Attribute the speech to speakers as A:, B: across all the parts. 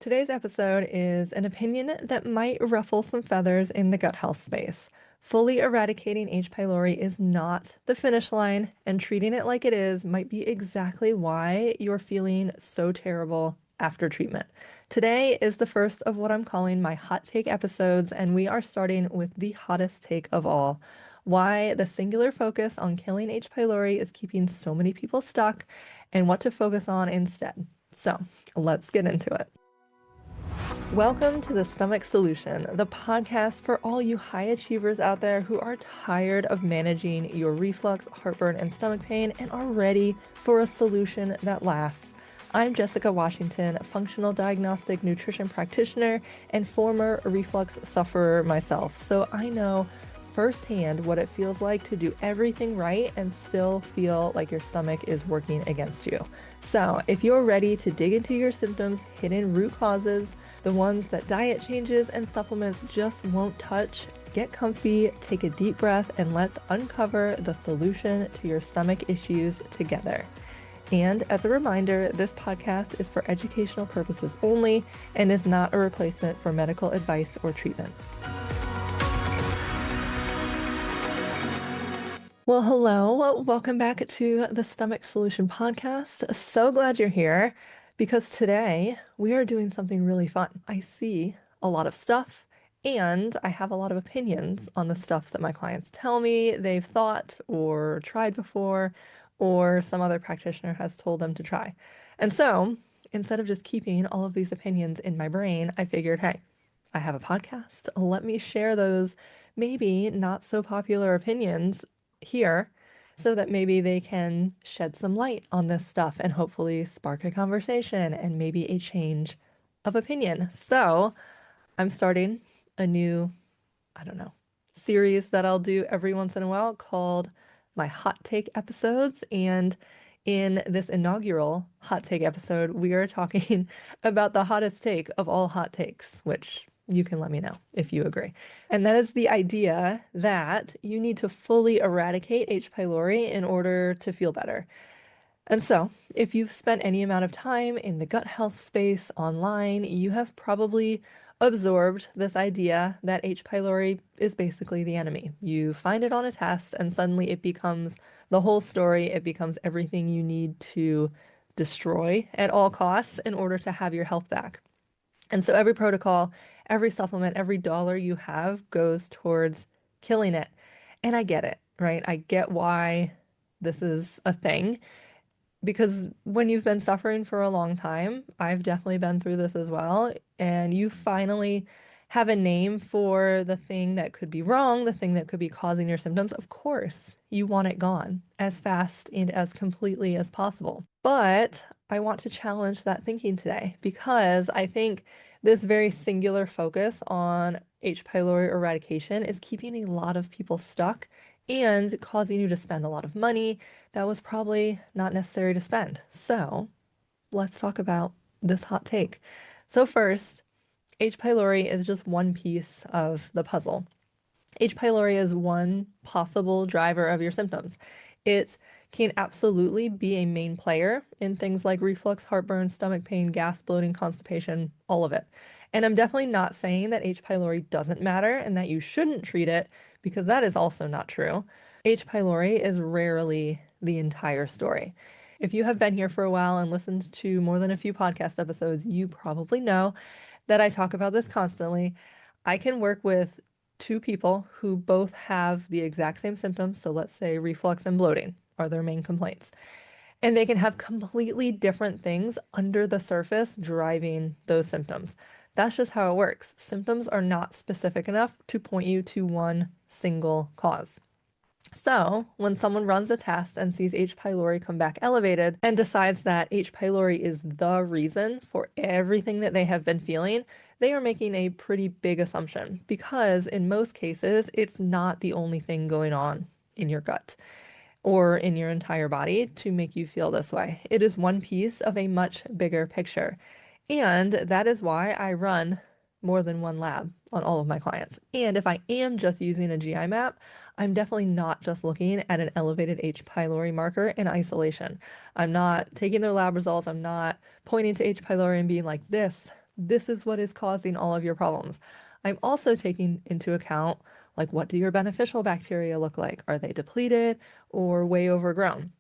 A: Today's episode is an opinion that might ruffle some feathers in the gut health space. Fully eradicating H. pylori is not the finish line, and treating it like it is might be exactly why you're feeling so terrible after treatment. Today is the first of what I'm calling my hot take episodes, and we are starting with the hottest take of all. Why the singular focus on killing H. pylori is keeping so many people stuck, and what to focus on instead. So let's get into it. Welcome to the Stomach Solution, the podcast for all you high achievers out there who are tired of managing your reflux, heartburn, and stomach pain and are ready for a solution that lasts. I'm Jessica Washington, functional diagnostic nutrition practitioner and former reflux sufferer myself, so I know firsthand what it feels like to do everything right and still feel like your stomach is working against you. So if you're ready to dig into your symptoms, hidden root causes, the ones that diet changes and supplements just won't touch, get comfy, take a deep breath, and let's uncover the solution to your stomach issues together. And as a reminder, this podcast is for educational purposes only and is not a replacement for medical advice or treatment. Well, hello. Welcome back to the Stomach Solution podcast. So glad you're here because today we are doing something really fun. I see a lot of stuff and I have a lot of opinions on the stuff that my clients tell me they've thought or tried before, or some other practitioner has told them to try. And so instead of just keeping all of these opinions in my brain, I figured, hey, I have a podcast. Let me share those maybe not so popular opinions here so that maybe they can shed some light on this stuff and hopefully spark a conversation and maybe a change of opinion. So I'm starting a new, series that I'll do every once in a while called my hot take episodes. And in this inaugural hot take episode, we are talking about the hottest take of all hot takes, which you can let me know if you agree. And that is the idea that you need to fully eradicate H. pylori in order to feel better. And so, if you've spent any amount of time in the gut health space online, you have probably absorbed this idea that H. pylori is basically the enemy. You find it on a test, and suddenly it becomes the whole story. It becomes everything you need to destroy at all costs in order to have your health back. And so every protocol, every supplement, every dollar you have goes towards killing it. And I get it, right? I get why this is a thing. Because when you've been suffering for a long time, I've definitely been through this as well, and you finally have a name for the thing that could be wrong, the thing that could be causing your symptoms, of course, you want it gone as fast and as completely as possible. But I want to challenge that thinking today because I think this very singular focus on H. pylori eradication is keeping a lot of people stuck and causing you to spend a lot of money that was probably not necessary to spend. So let's talk about this hot take. So first, H. pylori is just one piece of the puzzle. H. pylori is one possible driver of your symptoms. It can absolutely be a main player in things like reflux, heartburn, stomach pain, gas, bloating, constipation, all of it. And I'm definitely not saying that H. pylori doesn't matter and that you shouldn't treat it, because that is also not true. H. pylori is rarely the entire story. If you have been here for a while and listened to more than a few podcast episodes, you probably know that I talk about this constantly. I can work with two people who both have the exact same symptoms. So let's say reflux and bloating are their main complaints. And they can have completely different things under the surface driving those symptoms. That's just how it works. Symptoms are not specific enough to point you to one single cause. So, when someone runs a test and sees H. pylori come back elevated and decides that H. pylori is the reason for everything that they have been feeling, they are making a pretty big assumption because in most cases, it's not the only thing going on in your gut or in your entire body to make you feel this way. It is one piece of a much bigger picture. And that is why I run more than one lab on all of my clients. And if I am just using a GI map, I'm definitely not just looking at an elevated H. pylori marker in isolation. I'm not taking their lab results. I'm not pointing to H. pylori and being like, this This is what is causing all of your problems. I'm also taking into account, like, what do your beneficial bacteria look like? Are they depleted or way overgrown?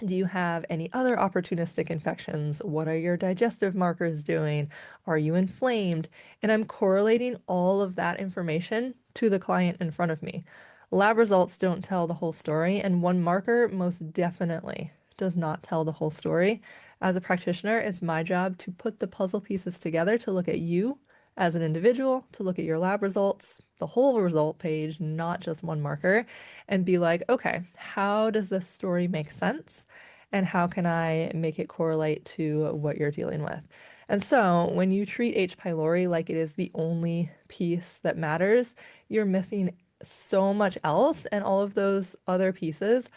A: Do you have any other opportunistic infections? What are your digestive markers doing? Are you inflamed? And I'm correlating all of that information to the client in front of me. Lab results don't tell the whole story, and one marker most definitely does not tell the whole story. As a practitioner, it's my job to put the puzzle pieces together to look at you as an individual, to look at your lab results, the whole result page, not just one marker, and be like, okay, how does this story make sense? And how can I make it correlate to what you're dealing with? And so when you treat H. pylori like it is the only piece that matters, you're missing so much else, and all of those other pieces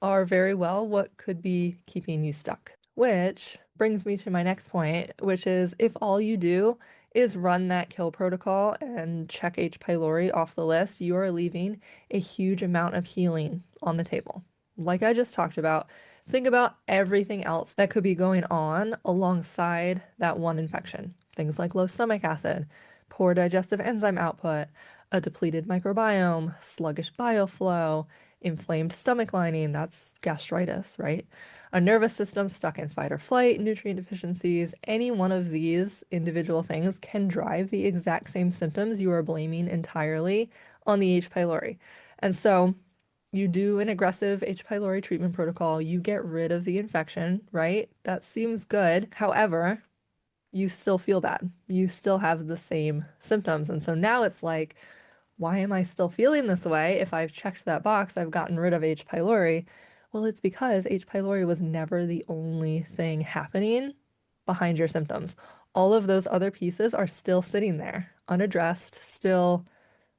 A: are very well what could be keeping you stuck. Which brings me to my next point, which is if all you do is run that kill protocol and check H. pylori off the list, you are leaving a huge amount of healing on the table. Like I just talked about, think about everything else that could be going on alongside that one infection. Things like low stomach acid, poor digestive enzyme output, a depleted microbiome, sluggish bile flow, inflamed stomach lining, that's gastritis, right? A nervous system stuck in fight or flight, nutrient deficiencies, any one of these individual things can drive the exact same symptoms you are blaming entirely on the H. pylori. And so you do an aggressive H. pylori treatment protocol, you get rid of the infection, right? That seems good. However, you still feel bad. You still have the same symptoms. And so now it's like, why am I still feeling this way? If I've checked that box, I've gotten rid of H. pylori. Well, it's because H. pylori was never the only thing happening behind your symptoms. All of those other pieces are still sitting there, unaddressed, still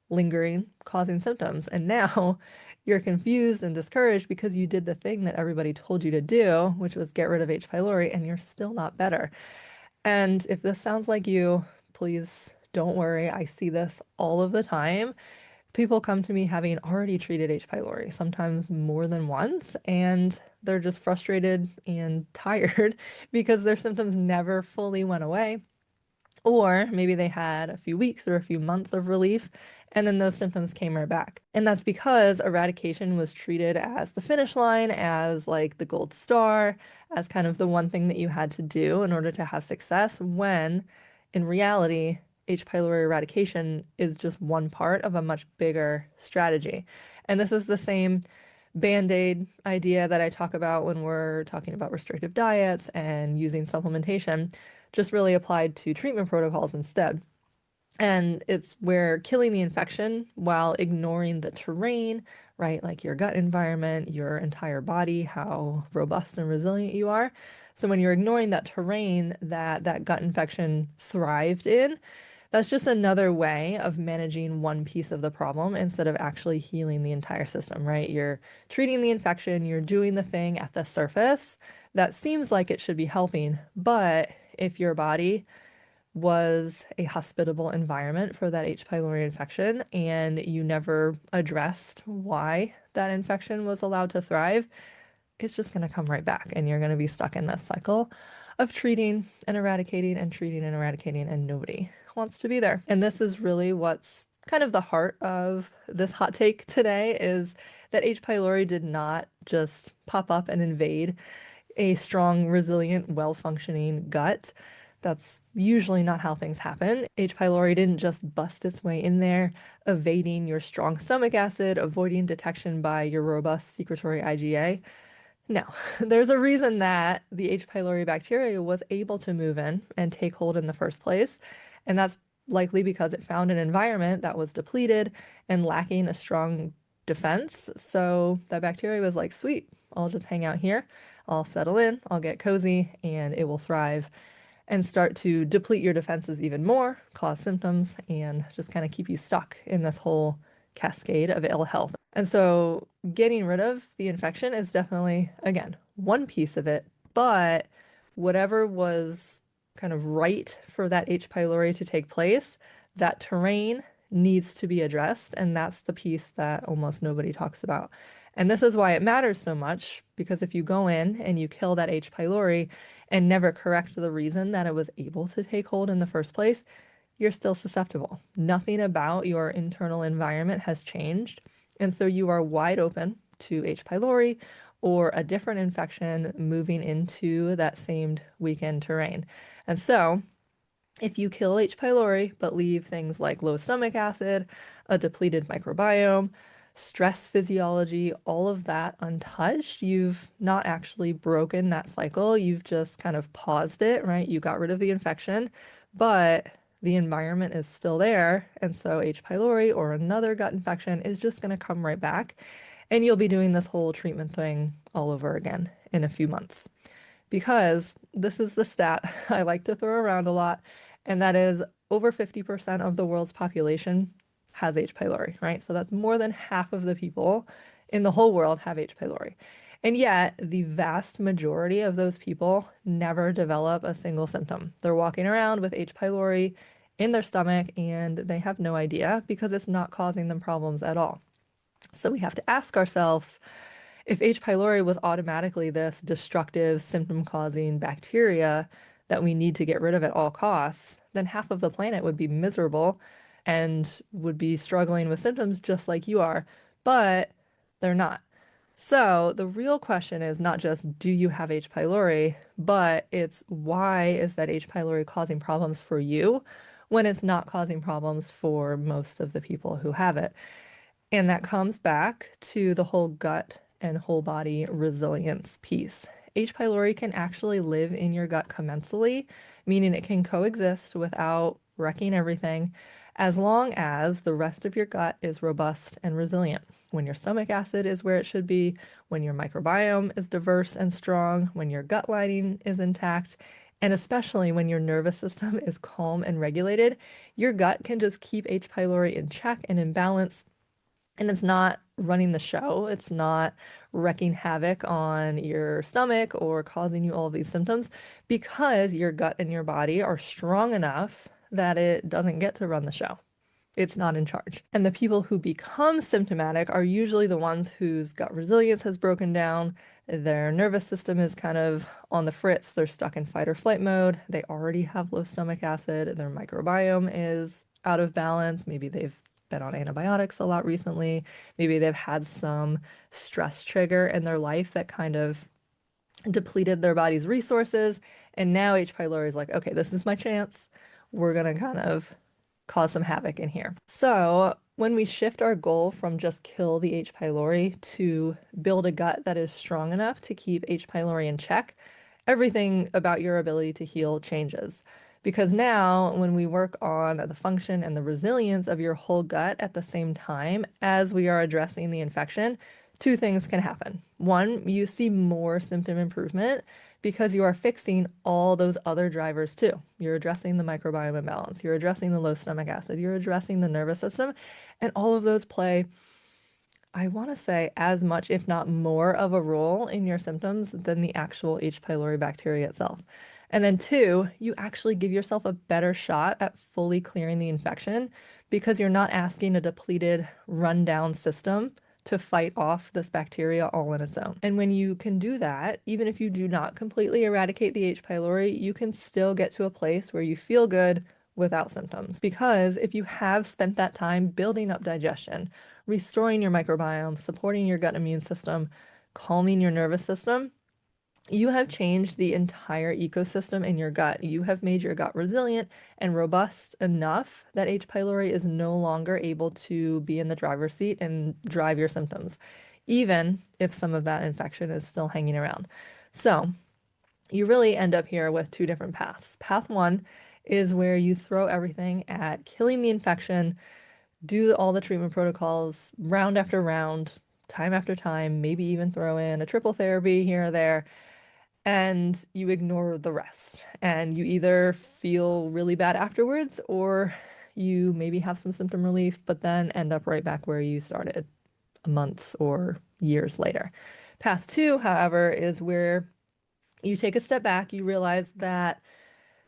A: lingering, causing symptoms. And now you're confused and discouraged because you did the thing that everybody told you to do, which was get rid of H. pylori, and you're still not better. And if this sounds like you, please don't worry. I see this all of the time. People come to me having already treated H. pylori, sometimes more than once, and they're just frustrated and tired because their symptoms never fully went away. Or maybe they had a few weeks or a few months of relief, and then those symptoms came right back. And that's because eradication was treated as the finish line, as like the gold star, as kind of the one thing that you had to do in order to have success, when in reality, H. pylori eradication is just one part of a much bigger strategy. And this is the same Band-Aid idea that I talk about when we're talking about restrictive diets and using supplementation, just really applied to treatment protocols instead. And it's where killing the infection while ignoring the terrain, right? Like your gut environment, your entire body, how robust and resilient you are. So when you're ignoring that terrain that that gut infection thrived in, that's just another way of managing one piece of the problem instead of actually healing the entire system, right? You're treating the infection, you're doing the thing at the surface that seems like it should be helping, but if your body was a hospitable environment for that H. pylori infection and you never addressed why that infection was allowed to thrive, it's just going to come right back and you're going to be stuck in this cycle of treating and eradicating and treating and eradicating, and nobody wants to be there. And this is really what's kind of the heart of this hot take today, is that H. pylori did not just pop up and invade a strong, resilient, well-functioning gut. That's usually not how things happen. H. pylori didn't just bust its way in there, evading your strong stomach acid, avoiding detection by your robust secretory IgA. No, there's a reason that the H. pylori bacteria was able to move in and take hold in the first place, and that's likely because it found an environment that was depleted and lacking a strong defense. So that bacteria was like, sweet, I'll just hang out here, I'll settle in, I'll get cozy, and it will thrive and start to deplete your defenses even more, cause symptoms, and just kind of keep you stuck in this whole cascade of ill health. And so getting rid of the infection is definitely, again, one piece of it, but whatever was kind of right for that H. pylori to take place, that terrain needs to be addressed, and that's the piece that almost nobody talks about. And this is why it matters so much, because if you go in and you kill that H. pylori and never correct the reason that it was able to take hold in the first place, you're still susceptible. Nothing about your internal environment has changed. And so you are wide open to H. pylori or a different infection moving into that same weakened terrain. And so if you kill H. pylori but leave things like low stomach acid, a depleted microbiome, stress physiology, all of that untouched, you've not actually broken that cycle. You've just kind of paused it, right? You got rid of the infection, but the environment is still there. And so H. pylori or another gut infection is just going to come right back. And you'll be doing this whole treatment thing all over again in a few months, because this is the stat I like to throw around a lot, and that is over 50% of the world's population has H. pylori, right? So that's more than half of the people in the whole world have H. pylori. And yet, the vast majority of those people never develop a single symptom. They're walking around with H. pylori in their stomach and they have no idea because it's not causing them problems at all. So we have to ask ourselves, if H. pylori was automatically this destructive, symptom-causing bacteria that we need to get rid of at all costs, then half of the planet would be miserable and would be struggling with symptoms just like you are, but they're not. So the real question is not just do you have H. pylori, but it's why is that H. pylori causing problems for you when it's not causing problems for most of the people who have it. And that comes back to the whole gut and whole body resilience piece. H. pylori can actually live in your gut commensally, meaning it can coexist without wrecking everything, as long as the rest of your gut is robust and resilient. When your stomach acid is where it should be, when your microbiome is diverse and strong, when your gut lining is intact, and especially when your nervous system is calm and regulated, your gut can just keep H. pylori in check and in balance, and it's not running the show. It's not wreaking havoc on your stomach or causing you all of these symptoms, because your gut and your body are strong enough that it doesn't get to run the show. It's not in charge. And the people who become symptomatic are usually the ones whose gut resilience has broken down. Their nervous system is kind of on the fritz. They're stuck in fight or flight mode. They already have low stomach acid. Their microbiome is out of balance. Maybe they've been on antibiotics a lot recently. Maybe they've had some stress trigger in their life that kind of depleted their body's resources. And now H. pylori is like, okay, this is my chance. We're going to kind of cause some havoc in here. So when we shift our goal from just kill the H. pylori to build a gut that is strong enough to keep H. pylori in check, everything about your ability to heal changes. Because now, when we work on the function and the resilience of your whole gut at the same time as we are addressing the infection, two things can happen. One, you see more symptom improvement because you are fixing all those other drivers too. You're addressing the microbiome imbalance, you're addressing the low stomach acid, you're addressing the nervous system, and all of those play, I want to say, as much, if not more, of a role in your symptoms than the actual H. pylori bacteria itself. And then two, you actually give yourself a better shot at fully clearing the infection because you're not asking a depleted, rundown system to fight off this bacteria all on its own. And when you can do that, even if you do not completely eradicate the H. pylori, you can still get to a place where you feel good without symptoms. Because if you have spent that time building up digestion, restoring your microbiome, supporting your gut immune system, calming your nervous system, you have changed the entire ecosystem in your gut. You have made your gut resilient and robust enough that H. pylori is no longer able to be in the driver's seat and drive your symptoms, even if some of that infection is still hanging around. So you really end up here with two different paths. Path one is where you throw everything at killing the infection, do all the treatment protocols round after round, time after time, maybe even throw in a triple therapy here or there, and you ignore the rest. And you either feel really bad afterwards or you maybe have some symptom relief, but then end up right back where you started months or years later. Path two, however, is where you take a step back, you realize that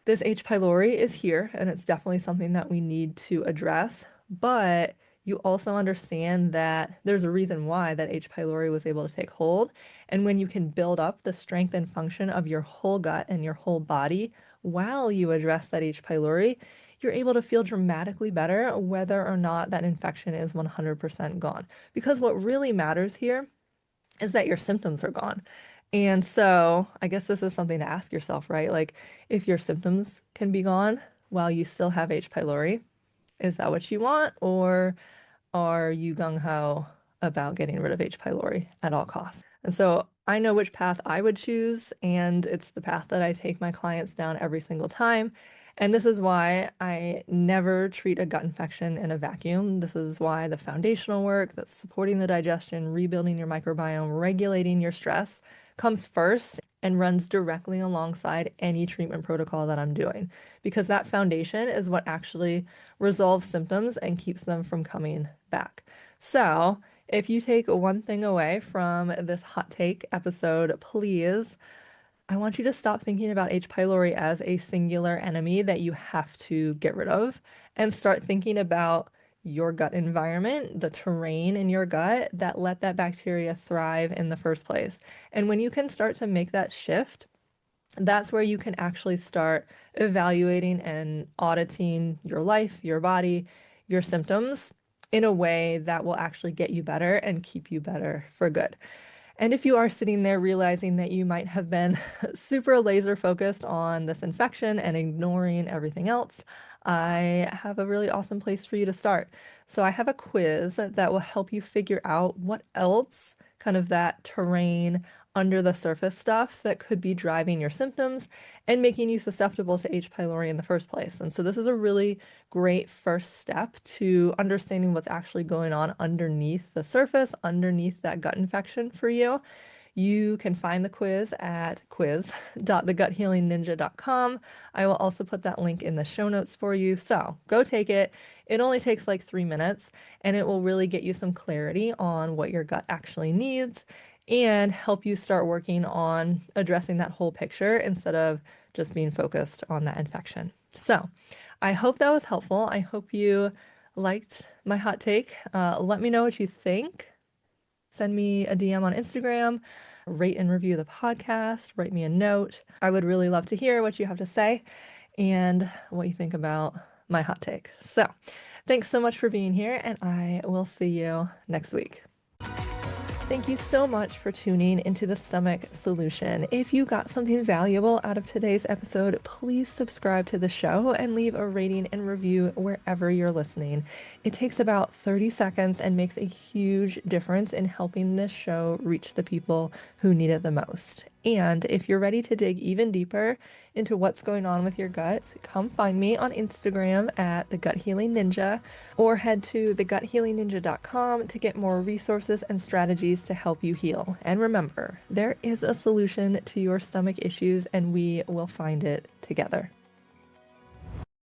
A: this H. pylori is here and it's definitely something that we need to address, but You also understand that there's a reason why that H. pylori was able to take hold. And when you can build up the strength and function of your whole gut and your whole body while you address that H. pylori, you're able to feel dramatically better whether or not that infection is 100% gone. Because what really matters here is that your symptoms are gone. And so I guess this is something to ask yourself, right? Like, if your symptoms can be gone while you still have H. pylori, is that what you want? Or are you gung ho about getting rid of H. pylori at all costs? And so I know which path I would choose, and it's the path that I take my clients down every single time. And this is why I never treat a gut infection in a vacuum. This is why the foundational work that's supporting the digestion, rebuilding your microbiome, regulating your stress comes first and runs directly alongside any treatment protocol that I'm doing, because that foundation is what actually resolves symptoms and keeps them from coming back. So, if you take one thing away from this hot take episode, please, I want you to stop thinking about H. pylori as a singular enemy that you have to get rid of and start thinking about your gut environment, the terrain in your gut that let that bacteria thrive in the first place. And when you can start to make that shift, that's where you can actually start evaluating and auditing your life, your body, your symptoms in a way that will actually get you better and keep you better for good. And if you are sitting there realizing that you might have been super laser focused on this infection and ignoring everything else, I have a really awesome place for you to start. So I have a quiz that will help you figure out what else, kind of that terrain under the surface stuff that could be driving your symptoms and making you susceptible to H. pylori in the first place. And so this is a really great first step to understanding what's actually going on underneath the surface, underneath that gut infection for you. You can find the quiz at quiz.theguthealingninja.com. I will also put that link in the show notes for you. So go take it. It only takes like 3 minutes, and it will really get you some clarity on what your gut actually needs and help you start working on addressing that whole picture instead of just being focused on that infection. So I hope that was helpful. I hope you liked my hot take. Let me know what you think. Send me a DM on Instagram, rate and review the podcast, write me a note. I would really love to hear what you have to say and what you think about my hot take. So, thanks so much for being here, and I will see you next week. Thank you so much for tuning into the Stomach Solution. If you got something valuable out of today's episode, please subscribe to the show and leave a rating and review wherever you're listening. It takes about 30 seconds and makes a huge difference in helping this show reach the people who need it the most. And if you're ready to dig even deeper into what's going on with your gut, come find me on Instagram at The Gut Healing Ninja, or head to theguthealingninja.com to get more resources and strategies to help you heal. And remember, there is a solution to your stomach issues, and we will find it together.